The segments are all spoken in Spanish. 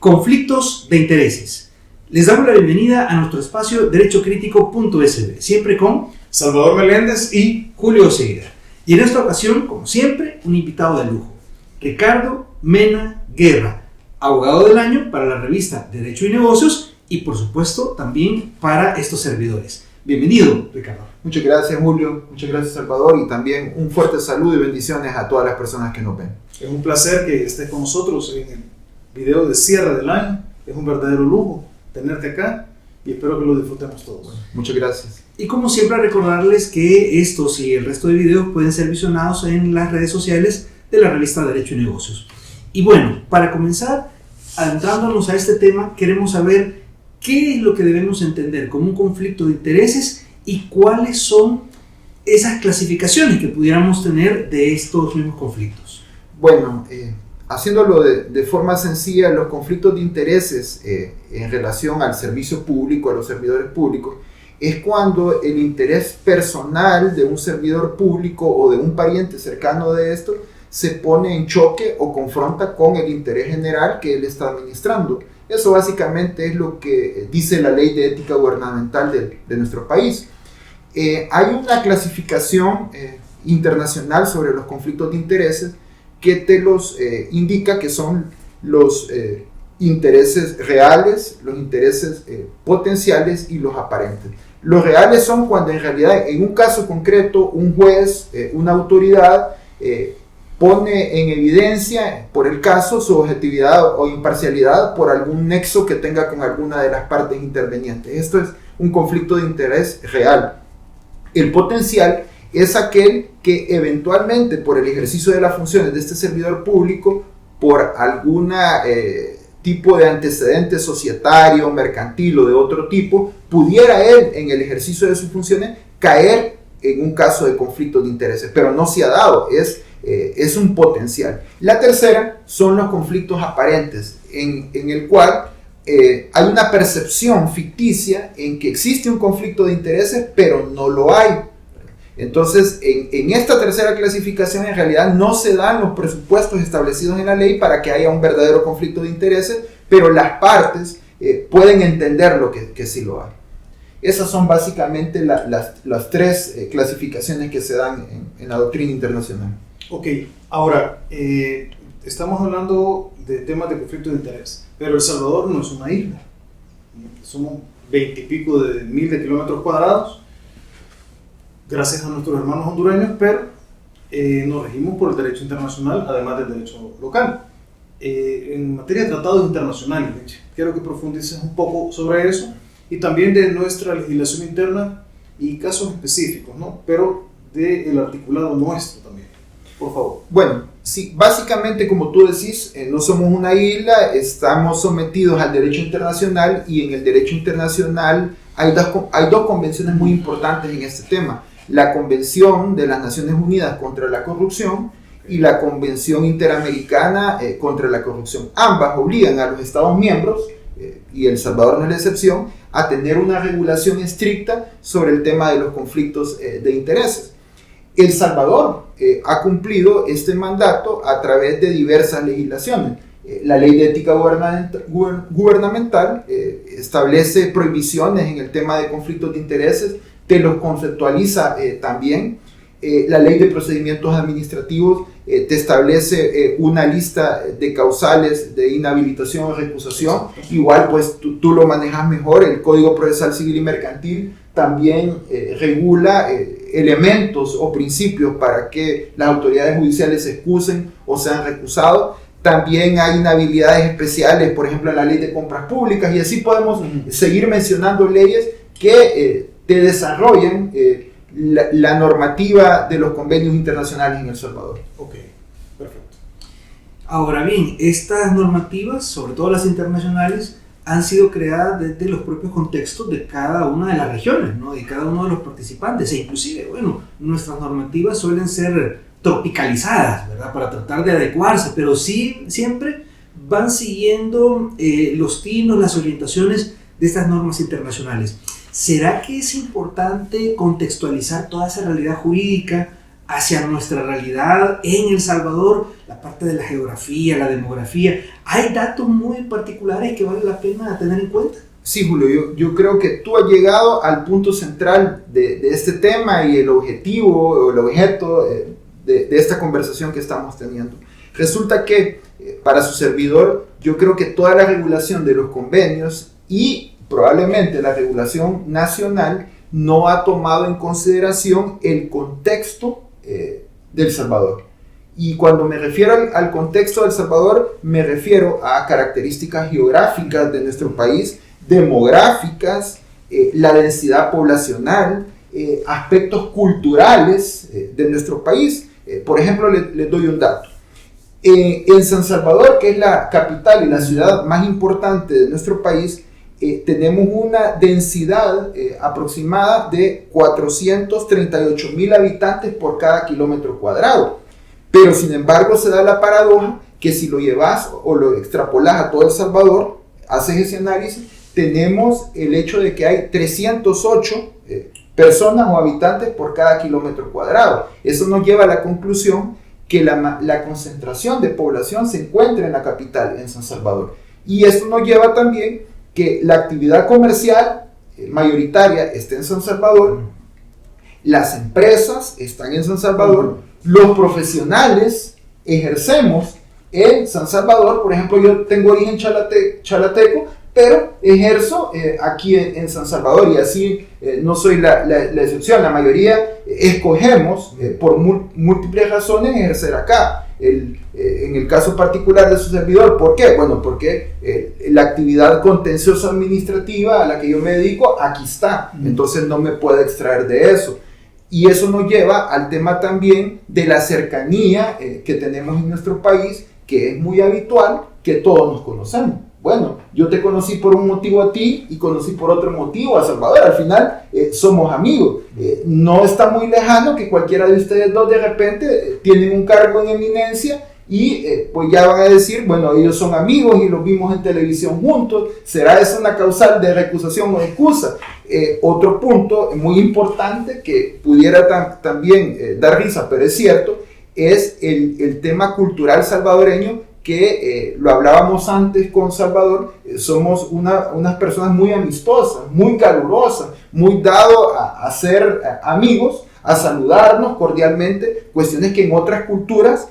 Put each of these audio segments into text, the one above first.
Conflictos de intereses. Les damos la bienvenida a nuestro espacio derechocrítico.sb, siempre con Salvador Meléndez y Julio Oseguera. Y en esta ocasión, como siempre, un invitado de lujo, Ricardo Mena Guerra, abogado del año para la revista Derecho y Negocios y, por supuesto, también para estos servidores. Bienvenido, Ricardo. Muchas gracias, Julio. Muchas gracias, Salvador. Y también un fuerte saludo y bendiciones a todas las personas que nos ven. Es un placer que estés con nosotros en el video de cierre del año. Es un verdadero lujo tenerte acá y espero que lo disfrutemos todos. Bueno, muchas gracias. Y como siempre, recordarles que estos y el resto de videos pueden ser visionados en las redes sociales de la revista Derecho y Negocios. Y bueno, para comenzar, adentrándonos a este tema, queremos saber qué es lo que debemos entender como un conflicto de intereses y cuáles son esas clasificaciones que pudiéramos tener de estos mismos conflictos. Bueno, haciéndolo de forma sencilla, los conflictos de intereses en relación al servicio público, a los servidores públicos, es cuando el interés personal de un servidor público o de un pariente cercano de esto se pone en choque o confronta con el interés general que él está administrando. Eso básicamente es lo que dice la ley de ética gubernamental de nuestro país. Hay una clasificación internacional sobre los conflictos de intereses que te los indica que son los intereses reales, los intereses potenciales y los aparentes. Los reales son cuando en realidad en un caso concreto un juez, una autoridad pone en evidencia por el caso su objetividad o imparcialidad por algún nexo que tenga con alguna de las partes intervenientes. Esto es un conflicto de interés real. El potencial es aquel que eventualmente por el ejercicio de las funciones de este servidor público, por algún tipo de antecedente societario, mercantil o de otro tipo, pudiera él en el ejercicio de sus funciones caer en un caso de conflicto de intereses, pero no se ha dado, es un potencial. La tercera son los conflictos aparentes, en el cual hay una percepción ficticia en que existe un conflicto de intereses, pero no lo hay. Entonces, en esta tercera clasificación, en realidad no se dan los presupuestos establecidos en la ley para que haya un verdadero conflicto de intereses, pero las partes pueden entender lo que sí lo hay. Esas son básicamente las tres clasificaciones que se dan en la doctrina internacional. Ok, ahora, estamos hablando de temas de conflicto de interés, pero El Salvador no es una isla. Somos 20 y pico de mil de kilómetros cuadrados, gracias a nuestros hermanos hondureños, pero nos regimos por el derecho internacional, además del derecho local. En materia de tratados internacionales, quiero que profundices un poco sobre eso y también de nuestra legislación interna y casos específicos, ¿no? Pero del articulado nuestro también, por favor. Bueno, sí, básicamente como tú decís, no somos una isla, estamos sometidos al derecho internacional y en el derecho internacional hay dos convenciones muy importantes en este tema. La Convención de las Naciones Unidas contra la Corrupción y la Convención Interamericana contra la Corrupción. Ambas obligan a los Estados miembros, y El Salvador no es la excepción, a tener una regulación estricta sobre el tema de los conflictos de intereses. El Salvador ha cumplido este mandato a través de diversas legislaciones. La Ley de Ética Gubernamental establece prohibiciones en el tema de conflictos de intereses, te los conceptualiza también. La Ley de Procedimientos Administrativos te establece una lista de causales de inhabilitación o recusación. Igual pues tú lo manejas mejor. El Código Procesal Civil y Mercantil también regula elementos o principios para que las autoridades judiciales se excusen o sean recusados. También hay inhabilidades especiales, por ejemplo en la Ley de Compras Públicas, y así podemos seguir mencionando leyes que te desarrollan la normativa de los convenios internacionales en El Salvador. Ok, perfecto. Ahora bien, estas normativas, sobre todo las internacionales, han sido creadas desde los propios contextos de cada una de las regiones, ¿no? De cada uno de los participantes, e inclusive, bueno, nuestras normativas suelen ser tropicalizadas, ¿verdad? Para tratar de adecuarse, pero sí siempre van siguiendo los tinos, las orientaciones de estas normas internacionales. ¿Será que es importante contextualizar toda esa realidad jurídica hacia nuestra realidad en El Salvador, la parte de la geografía, la demografía. ¿Hay datos muy particulares que vale la pena tener en cuenta? Sí, Julio, yo creo que tú has llegado al punto central de este tema y el objetivo o el objeto de esta conversación que estamos teniendo. Resulta que para su servidor, yo creo que toda la regulación de los convenios y probablemente la regulación nacional no ha tomado en consideración el contexto del Salvador. Y cuando me refiero al contexto del Salvador, me refiero a características geográficas de nuestro país, demográficas, la densidad poblacional, aspectos culturales de nuestro país. Por ejemplo, les doy un dato. En San Salvador, que es la capital y la ciudad más importante de nuestro país, tenemos una densidad aproximada de 438,000 habitantes por cada kilómetro cuadrado. Pero sin embargo se da la paradoja que si lo llevas o lo extrapolas a todo El Salvador, haces ese análisis, tenemos el hecho de que hay 308 personas o habitantes por cada kilómetro cuadrado. Eso nos lleva a la conclusión que la concentración de población se encuentra en la capital, en San Salvador. Y eso nos lleva también que la actividad comercial mayoritaria está en San Salvador, las empresas están en San Salvador, los profesionales ejercemos en San Salvador. Por ejemplo, yo tengo origen chalateco, pero ejerzo aquí en San Salvador, y así no soy la excepción. La mayoría escogemos por múltiples razones ejercer acá. En el caso particular de su servidor, ¿por qué? Bueno, porque la actividad contenciosa administrativa a la que yo me dedico aquí está, entonces no me puedo extraer de eso. Y eso nos lleva al tema también de la cercanía que tenemos en nuestro país, que es muy habitual que todos nos conocemos. Bueno, yo te conocí por un motivo a ti y conocí por otro motivo a Salvador. Al final somos amigos. No está muy lejano que cualquiera de ustedes dos de repente tienen un cargo en eminencia y pues ya van a decir, bueno, ellos son amigos y los vimos en televisión juntos. ¿Será eso una causal de recusación o excusa? Otro punto muy importante que pudiera también dar risa, pero es cierto, es el tema cultural salvadoreño, que lo hablábamos antes con Salvador. Somos unas personas muy amistosas, muy calurosas, muy dados a ser amigos, a saludarnos cordialmente, cuestiones que en otras culturas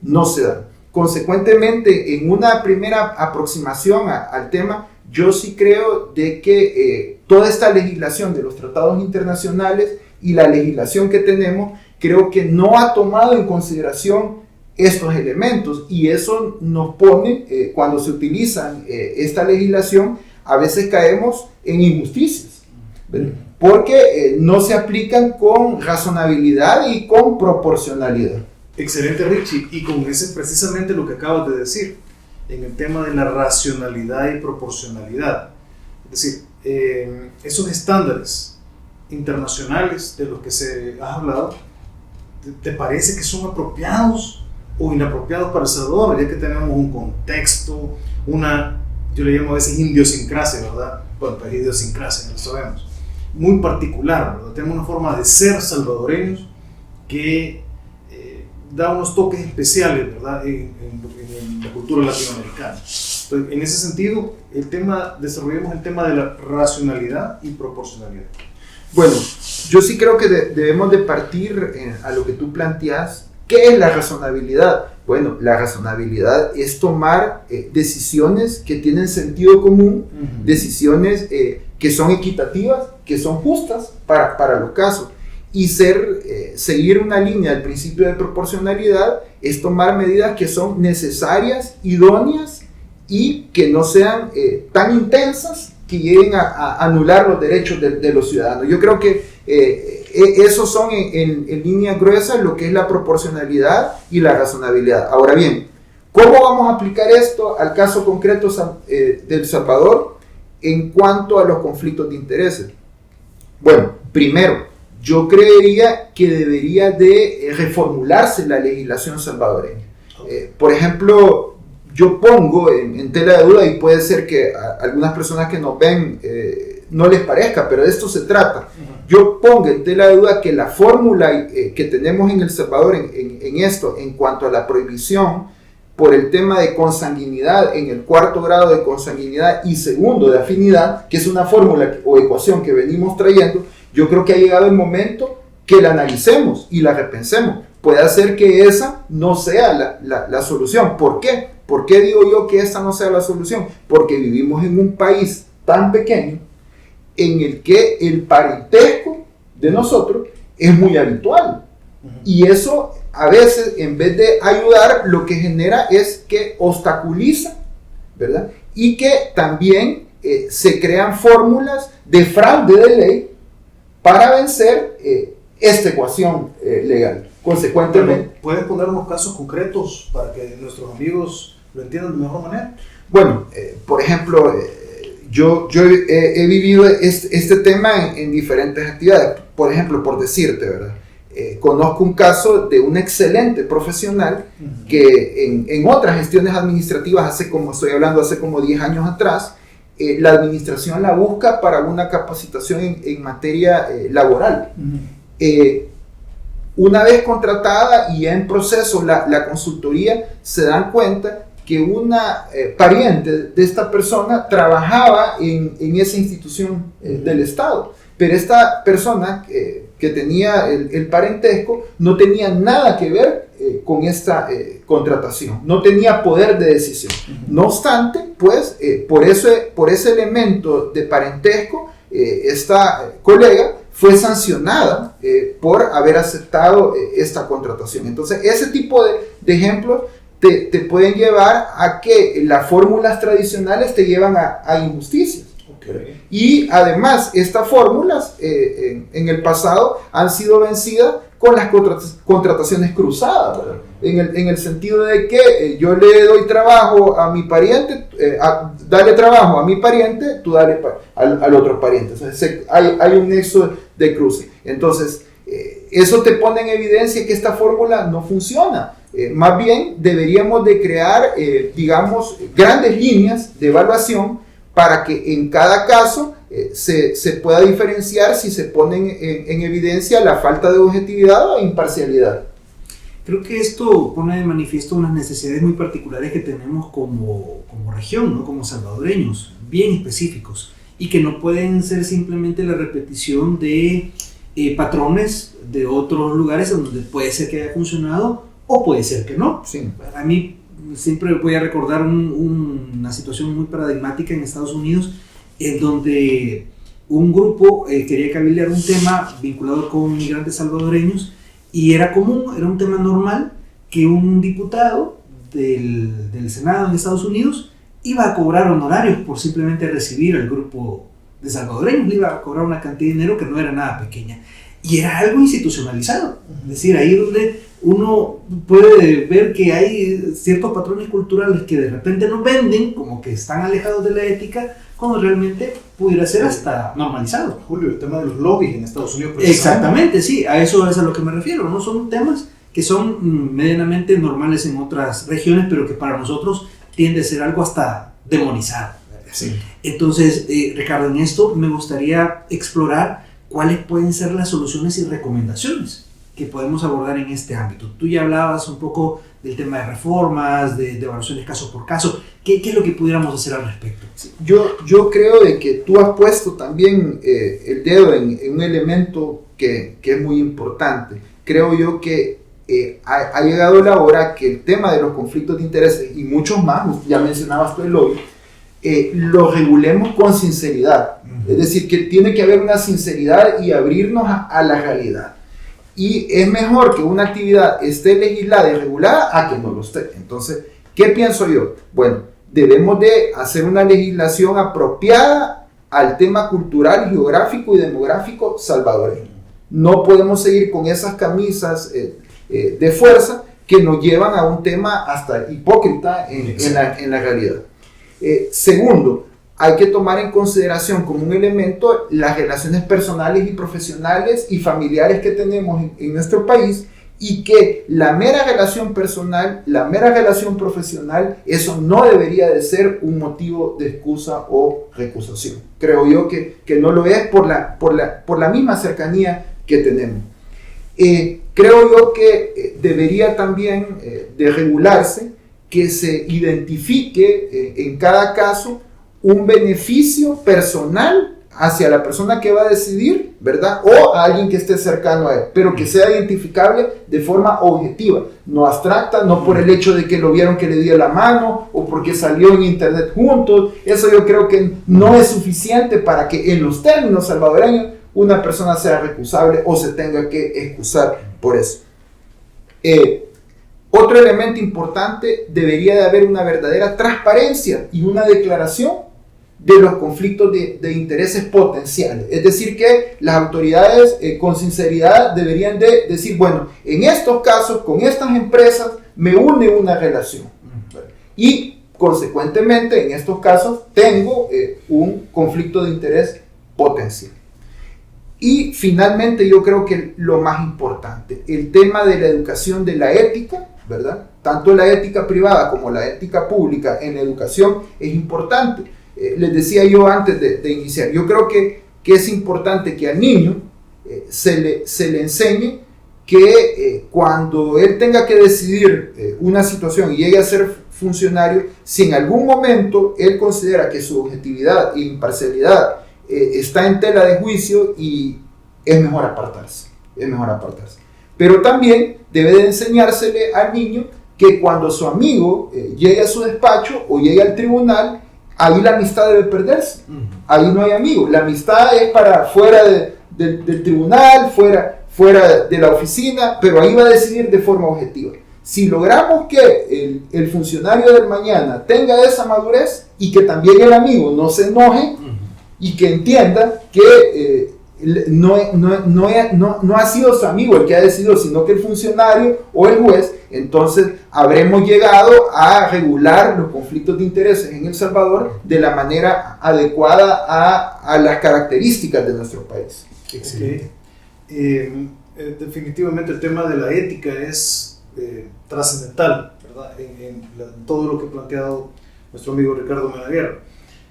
no se dan. Consecuentemente, en una primera aproximación al tema, yo sí creo de que toda esta legislación de los tratados internacionales y la legislación que tenemos, creo que no ha tomado en consideración estos elementos, y eso nos pone, cuando se utilizan esta legislación, a veces caemos en injusticias, porque no se aplican con razonabilidad y con proporcionalidad. Excelente, Richie, y con ese precisamente lo que acabas de decir, en el tema de la racionalidad y proporcionalidad. Es decir, esos estándares internacionales de los que se ha hablado, ¿te parece que son apropiados o inapropiados para El Salvador, ya que tenemos un contexto, yo le llamo a veces idiosincrasia, ¿verdad? Bueno, pues idiosincrasia, lo sabemos, muy particular, ¿verdad? Tenemos una forma de ser salvadoreños que da unos toques especiales, ¿verdad? En la cultura latinoamericana. Entonces, en ese sentido, desarrollemos el tema de la racionalidad y proporcionalidad. Bueno, yo sí creo que debemos de partir a lo que tú planteas. ¿Qué es la razonabilidad? Bueno, la razonabilidad es tomar decisiones que tienen sentido común, decisiones que son equitativas, que son justas para los casos. Y seguir una línea del principio de proporcionalidad es tomar medidas que son necesarias, idóneas y que no sean tan intensas que lleguen a anular los derechos de los ciudadanos. Yo creo que esos son en línea gruesa lo que es la proporcionalidad y la razonabilidad. Ahora bien, ¿cómo vamos a aplicar esto al caso concreto de El Salvador en cuanto a los conflictos de intereses? Bueno, primero, yo creería que debería de reformularse la legislación salvadoreña. Por ejemplo, yo pongo en tela de duda, y puede ser que a algunas personas que nos ven no les parezca, pero de esto se trata. yo ponga en tela de duda que la fórmula que tenemos en El Salvador en esto, en cuanto a la prohibición por el tema de consanguinidad, en el 4º grado de consanguinidad y 2º de afinidad, que es una fórmula o ecuación que venimos trayendo, yo creo que ha llegado el momento que la analicemos y la repensemos. Puede ser que esa no sea la solución. ¿Por qué? ¿Por qué digo yo que esa no sea la solución? Porque vivimos en un país tan pequeño en el que el parentesco de nosotros es muy habitual. Y eso a veces, en vez de ayudar, lo que genera es que obstaculiza, ¿verdad? Y que también se crean fórmulas de fraude de ley para vencer esta ecuación legal. Consecuentemente, ¿puedes poner unos casos concretos para que nuestros amigos lo entiendan de mejor manera? Bueno, por ejemplo, yo he vivido este tema en diferentes actividades. Por ejemplo, por decirte, ¿verdad? Conozco un caso de un excelente profesional que en otras gestiones administrativas, hace como 10 años atrás, la administración la busca para una capacitación en materia laboral. Una vez contratada y ya en proceso la consultoría, se dan cuenta que una pariente de esta persona trabajaba en esa institución del Estado, pero esta persona que tenía el parentesco no tenía nada que ver con esta contratación, no tenía poder de decisión. No obstante, pues por ese elemento de parentesco, esta colega fue sancionada por haber aceptado esta contratación. Entonces, ese tipo de ejemplos te pueden llevar a que las fórmulas tradicionales te llevan a injusticias. Okay. Y además, estas fórmulas en el pasado han sido vencidas con las contrataciones cruzadas, ¿verdad? En el sentido de que yo le doy trabajo a mi pariente, dale trabajo a mi pariente, tú dale al otro pariente. O sea, hay un nexo de cruce. Entonces, eso te pone en evidencia que esta fórmula no funciona. Más bien, deberíamos de crear, digamos, grandes líneas de evaluación para que en cada caso se pueda diferenciar si se ponen en evidencia la falta de objetividad o imparcialidad. Creo que esto pone de manifiesto unas necesidades muy particulares que tenemos como región, ¿no? Como salvadoreños, bien específicos, y que no pueden ser simplemente la repetición de patrones de otros lugares donde puede ser que haya funcionado o puede ser que no. Sí. Para mí, siempre voy a recordar una situación muy paradigmática en Estados Unidos, en donde un grupo quería cabildear un tema vinculado con migrantes salvadoreños, y era un tema normal que un diputado del Senado en Estados Unidos iba a cobrar honorarios por simplemente recibir al grupo de salvadoreños, le iba a cobrar una cantidad de dinero que no era nada pequeña, y era algo institucionalizado. Es decir, ahí donde uno puede ver que hay ciertos patrones culturales que de repente nos venden como que están alejados de la ética, cuando realmente pudiera ser hasta normalizado. Julio, el tema de los lobbies en Estados Unidos. Exactamente, sí, a eso es a lo que me refiero. No son temas que son medianamente normales en otras regiones, pero que para nosotros tiende a ser algo hasta demonizado. Sí. Entonces, Ricardo, en esto me gustaría explorar cuáles pueden ser las soluciones y recomendaciones que podemos abordar en este ámbito. Tú ya hablabas un poco del tema de reformas, de evaluaciones caso por caso. ¿Qué es lo que pudiéramos hacer al respecto? Yo creo de que tú has puesto también el dedo en un elemento que es muy importante. Creo yo que ha llegado la hora que el tema de los conflictos de intereses y muchos más, ya mencionabas tú el lobby, lo regulemos con sinceridad. Es decir, que tiene que haber una sinceridad y abrirnos a la realidad. Y es mejor que una actividad esté legislada y regulada a que no lo esté. Entonces, ¿qué pienso yo? Bueno, debemos de hacer una legislación apropiada al tema cultural, geográfico y demográfico salvadoreño. No podemos seguir con esas camisas de fuerza que nos llevan a un tema hasta hipócrita en la realidad. Segundo, hay que tomar en consideración como un elemento las relaciones personales y profesionales y familiares que tenemos en nuestro país, y que la mera relación personal, la mera relación profesional, eso no debería de ser un motivo de excusa o recusación. Creo yo que no lo es por la misma cercanía que tenemos. Creo yo que debería también de regularse que se identifique en cada caso un beneficio personal hacia la persona que va a decidir, ¿verdad? O a alguien que esté cercano a él, pero que sea identificable de forma objetiva, no abstracta, no por el hecho de que lo vieron que le dio la mano o porque salió en internet juntos. Eso yo creo que no es suficiente para que en los términos salvadoreños una persona sea recusable o se tenga que excusar por eso. Otro elemento importante, debería de haber una verdadera transparencia y una declaración de los conflictos de intereses potenciales. Es decir, que las autoridades con sinceridad deberían de decir, bueno, en estos casos, con estas empresas, me une una relación. Y, consecuentemente, en estos casos, tengo un conflicto de interés potencial. Y, finalmente, yo creo que lo más importante, el tema de la educación de la ética, ¿verdad? Tanto la ética privada como la ética pública en la educación es importante. Les decía yo antes de iniciar, yo creo que es importante que al niño se le enseñe que cuando él tenga que decidir una situación y llegue a ser funcionario, si en algún momento él considera que su objetividad e imparcialidad está en tela de juicio, y es mejor apartarse, Pero también debe de enseñársele al niño que cuando su amigo llegue a su despacho o llegue al tribunal, ahí la amistad debe perderse. Ahí no hay amigos. La amistad es para fuera del tribunal, fuera de la oficina, pero ahí va a decidir de forma objetiva. Si logramos que el funcionario del mañana tenga esa madurez y que también el amigo no se enoje y que entienda que no ha sido su amigo el que ha decidido, sino que el funcionario o el juez, entonces habremos llegado a regular los conflictos de intereses en El Salvador de la manera adecuada a las características de nuestro país. Excelente. Definitivamente el tema de la ética es trascendental, ¿verdad? En todo lo que ha planteado nuestro amigo Ricardo Menaguerra.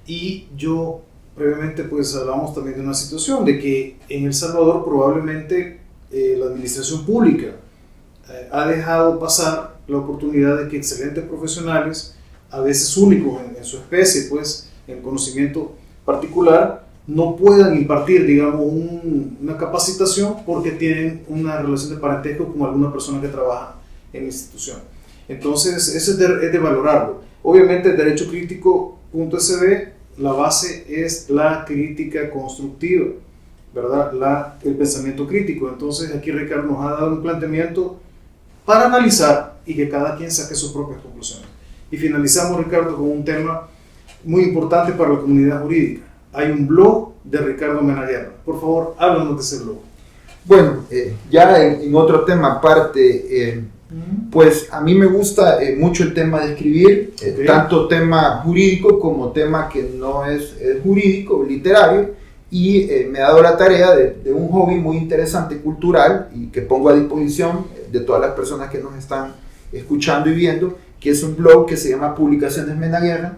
Y yo previamente pues hablamos también de una situación de que en El Salvador probablemente la administración pública ha dejado pasar la oportunidad de que excelentes profesionales, a veces únicos en su especie, pues en conocimiento particular, no puedan impartir, digamos, una capacitación porque tienen una relación de parentesco con alguna persona que trabaja en la institución. Entonces, eso es de valorarlo. Obviamente, el derecho crítico.sb, la base es la crítica constructiva, ¿verdad? El pensamiento crítico. Entonces, aquí Ricardo nos ha dado un planteamiento para analizar y que cada quien saque sus propias conclusiones. Y finalizamos, Ricardo, con un tema muy importante para la comunidad jurídica. Hay un blog de Ricardo Menaguerra. Por favor, háblanos de ese blog. Bueno, ya en otro tema aparte, pues a mí me gusta mucho el tema de escribir, tanto tema jurídico como tema que no es jurídico, literario, y me ha dado la tarea de un hobby muy interesante, cultural, y que pongo a disposición de todas las personas que nos están escuchando y viendo, que es un blog que se llama Publicaciones Menaguerra,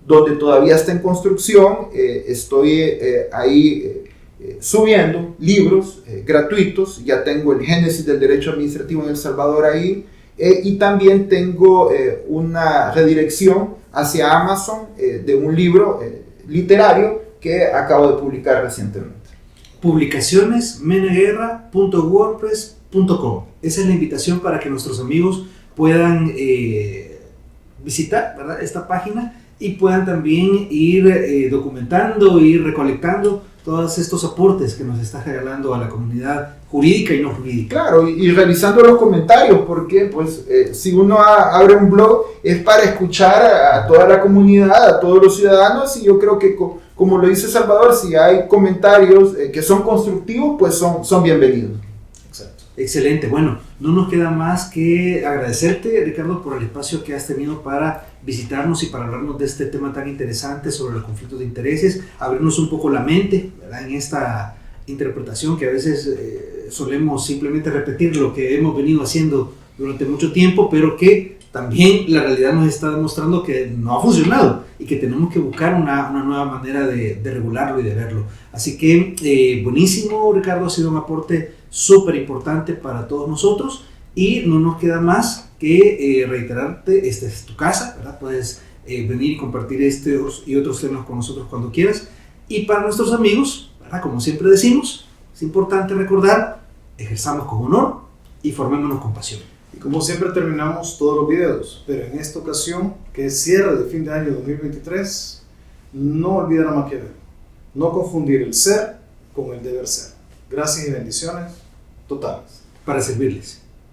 donde todavía está en construcción. Estoy ahí subiendo libros gratuitos. Ya tengo el Génesis del Derecho Administrativo en El Salvador ahí, y también tengo una redirección hacia Amazon de un libro literario que acabo de publicar recientemente. Publicacionesmenaguerra.wordpress.com. Esa es la invitación para que nuestros amigos puedan visitar, ¿verdad?, esta página, y puedan también ir documentando, ir recolectando todos estos aportes que nos está regalando a la comunidad jurídica y no jurídica. Claro, y revisando los comentarios, porque pues si uno abre un blog es para escuchar a toda la comunidad, a todos los ciudadanos, y yo creo que como lo dice Salvador, si hay comentarios que son constructivos, pues son bienvenidos. Exacto. Excelente. Bueno, no nos queda más que agradecerte, Ricardo, por el espacio que has tenido para visitarnos y para hablarnos de este tema tan interesante sobre los conflictos de intereses, abrirnos un poco la mente, ¿verdad?, en esta interpretación que a veces solemos simplemente repetir lo que hemos venido haciendo durante mucho tiempo, pero que también la realidad nos está demostrando que no ha funcionado y que tenemos que buscar una nueva manera de regularlo y de verlo. Así que buenísimo, Ricardo, ha sido un aporte súper importante para todos nosotros y no nos queda más que reiterarte, esta es tu casa, ¿verdad? Puedes venir y compartir estos y otros temas con nosotros cuando quieras. Y para nuestros amigos, ¿verdad? Como siempre decimos, es importante recordar, ejerzamos con honor y formémonos con pasión. Y como siempre terminamos todos los videos, pero en esta ocasión, que es cierre de fin de año 2023, no olvidar a Maquiavelo, no confundir el ser con el deber ser. Gracias y bendiciones totales. Para servirles.